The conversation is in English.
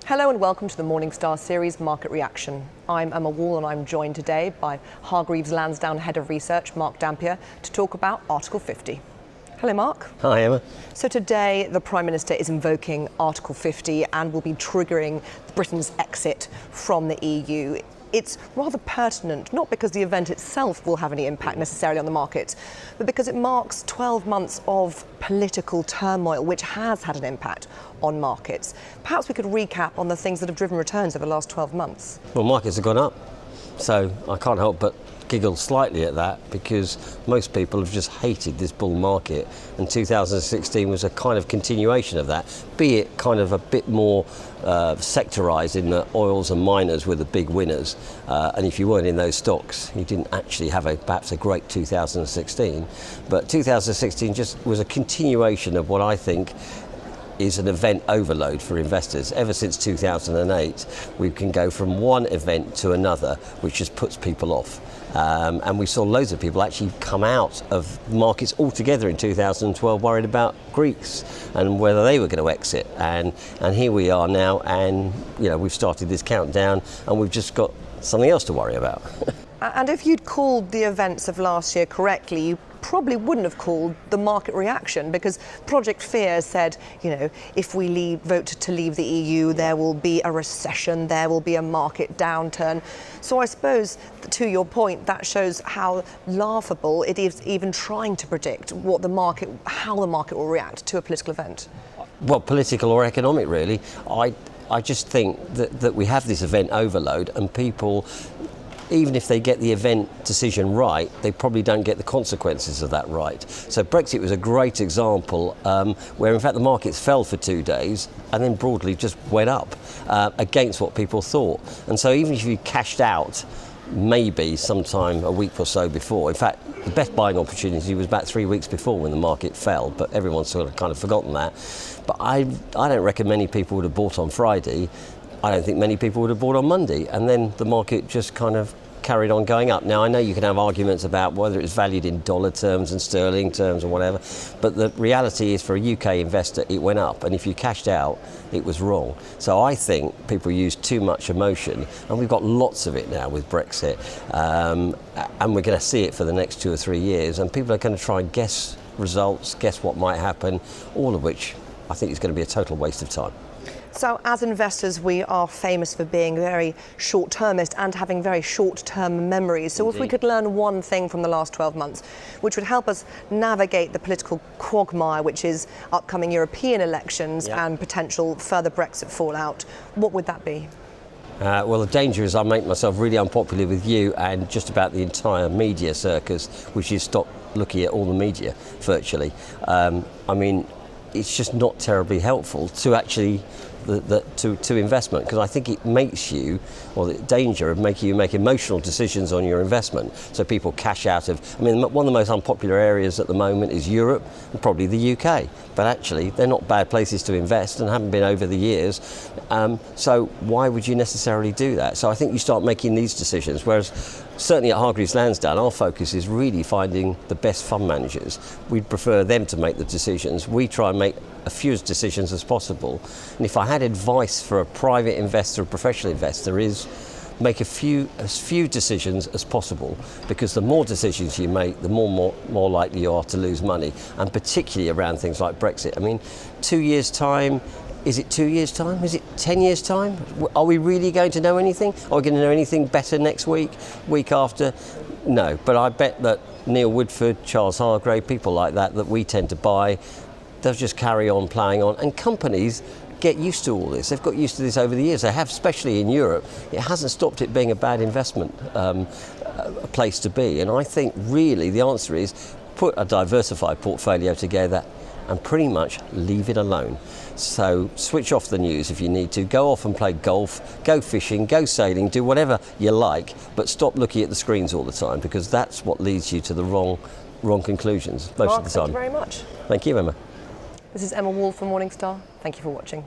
Hello and welcome to the Morningstar series Market Reaction. I'm Emma Wall and I'm joined today by Hargreaves Lansdown Head of Research Mark Dampier to talk about Article 50. Hello Mark. Hi Emma. So today the Prime Minister is invoking Article 50 and will be triggering Britain's exit from the EU. It's rather pertinent, not because the event itself will have any impact necessarily on the market, but because it marks 12 months of political turmoil, which has had an impact on markets. Perhaps we could recap on the things that have driven returns over the last 12 months. Well, markets have gone up, so I can't help but giggle slightly at that because most people have just hated this bull market, and 2016 was a kind of continuation of that, be it kind of a bit more sectorised in the oils and miners were the big winners, and if you weren't in those stocks you didn't actually have perhaps a great 2016, but 2016 just was a continuation of what I think is an event overload for investors. Ever since 2008 we can go from one event to another which just puts people off. And we saw loads of people actually come out of markets altogether in 2012 worried about Greeks and whether they were going to exit. And here we are now, and we've started this countdown and we've just got something else to worry about. And if you'd called the events of last year correctly, you probably wouldn't have called the market reaction, because Project Fear said, if we vote to leave the EU, there will be a recession, there will be a market downturn. So I suppose, to your point, that shows how laughable it is even trying to predict how the market will react to a political event. Well, political or economic, really. I just think that we have this event overload, and people, even if they get the event decision right, they probably don't get the consequences of that right. So Brexit was a great example where in fact the markets fell for 2 days and then broadly just went up against what people thought. And so even if you cashed out maybe sometime a week or so before, in fact the best buying opportunity was about 3 weeks before when the market fell, but everyone's sort of kind of forgotten that. But I don't reckon many people would have bought on Friday. I don't think many people would have bought on Monday, and then the market just kind of carried on going up. Now I know you can have arguments about whether it's valued in dollar terms and sterling terms or whatever, but the reality is for a UK investor it went up, and if you cashed out it was wrong. So I think people use too much emotion, and we've got lots of it now with Brexit, and we're going to see it for the next 2 or 3 years, and people are going to try and guess results, guess what might happen, all of which I think is going to be a total waste of time. So as investors, we are famous for being very short-termist and having very short-term memories. So Indeed. If we could learn one thing from the last 12 months, which would help us navigate the political quagmire, which is upcoming European elections and potential further Brexit fallout, what would that be? Well, the danger is I make myself really unpopular with you and just about the entire media circus, which is stop looking at all the media virtually. I mean, it's just not terribly helpful to actually to investment, because I think it makes you, or the danger of making you make emotional decisions on your investment. So people cash out of, I mean, one of the most unpopular areas at the moment is Europe and probably the UK, but actually they're not bad places to invest and haven't been over the years. So why would you necessarily do that? So I think you start making these decisions, whereas certainly at Hargreaves Lansdown our focus is really finding the best fund managers. We'd prefer them to make the decisions. We try and make a few decisions as possible, and if I had advice for a private investor, a professional investor, is make as few decisions as possible, because the more decisions you make, the more likely you are to lose money, and particularly around things like Brexit. I mean, 2 years' time, is it 2 years' time? Is it 10 years' time? Are we really going to know anything? Are we going to know anything better next week, week after? No, but I bet that Neil Woodford, Charles Hargrave, people like that we tend to buy, they'll just carry on ploughing on, and companies get used to all this. They've got used to this over the years. They have, especially in Europe. It hasn't stopped it being a bad investment place to be. And I think really the answer is put a diversified portfolio together and pretty much leave it alone. So switch off the news if you need to, go off and play golf, go fishing, go sailing, do whatever you like, but stop looking at the screens all the time, because that's what leads you to the wrong conclusions most Mark, of the time. thank you very much. Thank you, Emma. This is Emma Wall from Morningstar. Thank you for watching.